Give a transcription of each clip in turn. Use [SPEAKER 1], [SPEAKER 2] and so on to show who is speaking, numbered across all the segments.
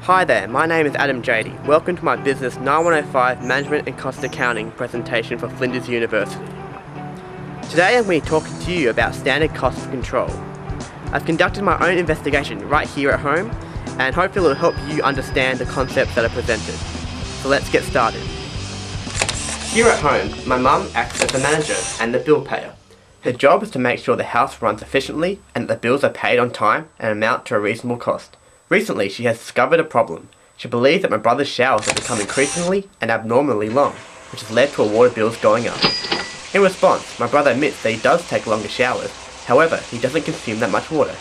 [SPEAKER 1] Hi there, my name is Adam Jaedi. Welcome to my Business 9105 Management and Cost Accounting presentation for Flinders University. Today I'm going to be talking to you about standard cost of control. I've conducted my own investigation right here at home, and hopefully it will help you understand the concepts that are presented. So let's get started. Here at home, my mum acts as the manager and the bill payer. Her job is to make sure the house runs efficiently and that the bills are paid on time and amount to a reasonable cost. Recently, she has discovered a problem. She believes that my brother's showers have become increasingly and abnormally long, which has led to her water bills going up. In response, my brother admits that he does take longer showers, however, he doesn't consume that much water.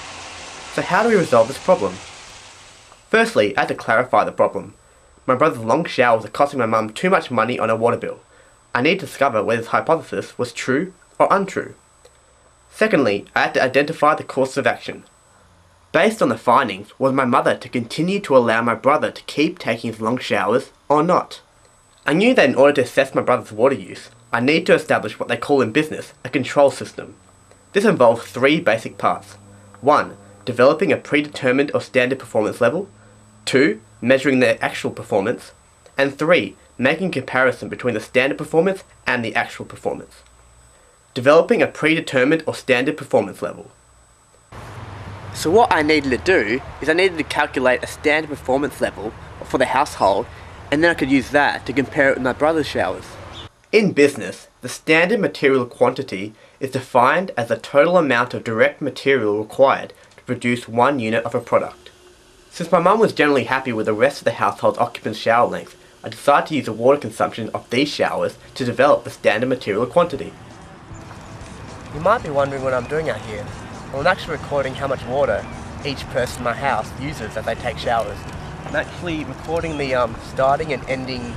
[SPEAKER 1] So how do we resolve this problem? Firstly, I had to clarify the problem. My brother's long showers are costing my mum too much money on her water bill. I need to discover whether this hypothesis was true or untrue. Secondly, I had to identify the course of action. Based on the findings, was my mother to continue to allow my brother to keep taking his long showers or not? I knew that in order to assess my brother's water use, I need to establish what they call in business a control system. This involves three basic parts. 1. Developing a predetermined or standard performance level. 2. Measuring their actual performance. And 3. Making a comparison between the standard performance and the actual performance. Developing a predetermined or standard performance level. So what I needed to do is I needed to calculate a standard performance level for the household, and then I could use that to compare it with my brother's showers. In business, the standard material quantity is defined as the total amount of direct material required to produce 1 unit of a product. Since my mum was generally happy with the rest of the household's occupant's shower length, I decided to use the water consumption of these showers to develop the standard material quantity. You might be wondering what I'm doing out here. Well, I'm actually recording how much water each person in my house uses as they take showers. I'm actually recording the starting and ending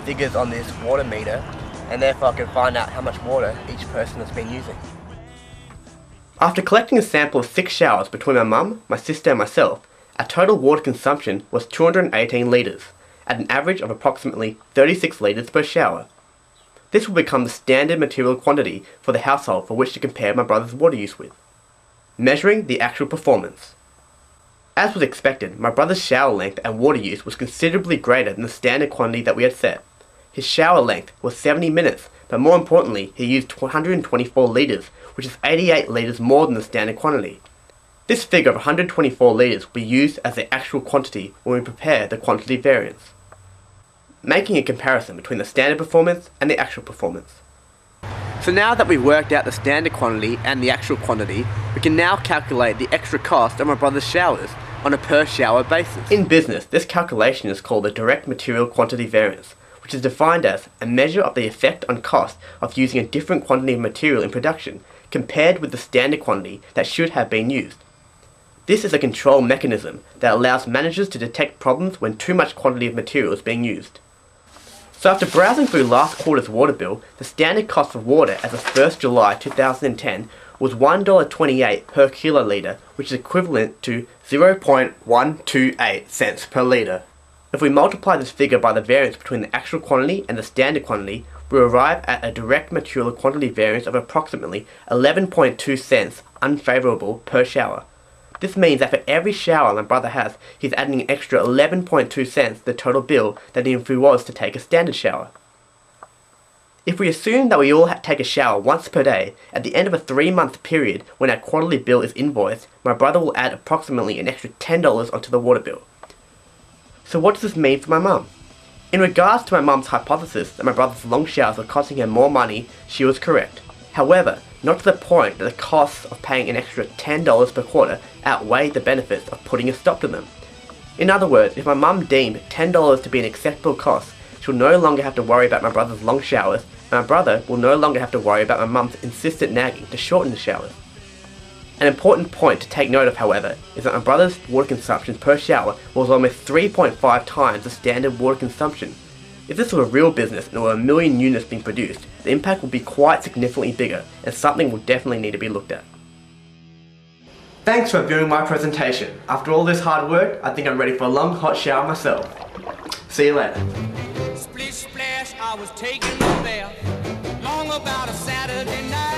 [SPEAKER 1] figures on this water meter, and therefore I can find out how much water each person has been using. After collecting a sample of 6 showers between my mum, my sister and myself, our total water consumption was 218 litres, at an average of approximately 36 litres per shower. This will become the standard material quantity for the household for which to compare my brother's water use with. Measuring the actual performance. As was expected, my brother's shower length and water use was considerably greater than the standard quantity that we had set. His shower length was 70 minutes, but more importantly, he used 124 litres, which is 88 litres more than the standard quantity. This figure of 124 litres will be used as the actual quantity when we prepare the quantity variance. Making a comparison between the standard performance and the actual performance. So now that we've worked out the standard quantity and the actual quantity, we can now calculate the extra cost of my brother's showers on a per shower basis. In business, this calculation is called the direct material quantity variance, which is defined as a measure of the effect on cost of using a different quantity of material in production compared with the standard quantity that should have been used. This is a control mechanism that allows managers to detect problems when too much quantity of material is being used. So after browsing through last quarter's water bill, the standard cost of water as of 1st July 2010 was $1.28 per kilolitre, which is equivalent to 0.128 cents per litre. If we multiply this figure by the variance between the actual quantity and the standard quantity, we arrive at a direct material quantity variance of approximately 11.2 cents unfavourable per shower. This means that for every shower my brother has, he's adding an extra 11.2 cents to the total bill than if he was to take a standard shower. If we assume that we all take a shower once per day, at the end of a 3-month period when our quarterly bill is invoiced, my brother will add approximately an extra $10 onto the water bill. So what does this mean for my mum? In regards to my mum's hypothesis that my brother's long showers were costing her more money, she was correct. However, not to the point that the costs of paying an extra $10 per quarter outweigh the benefits of putting a stop to them. In other words, if my mum deemed $10 to be an acceptable cost, she'll no longer have to worry about my brother's long showers, and my brother will no longer have to worry about my mum's insistent nagging to shorten the showers. An important point to take note of, however, is that my brother's water consumption per shower was almost 3.5 times the standard water consumption. If this were a real business and there were 1 million units being produced, the impact would be quite significantly bigger, and something will definitely need to be looked at. Thanks for viewing my presentation. After all this hard work, I think I'm ready for a long hot shower myself. See you later.
[SPEAKER 2] Splish splash, I was taking a bath, long about a Saturday night.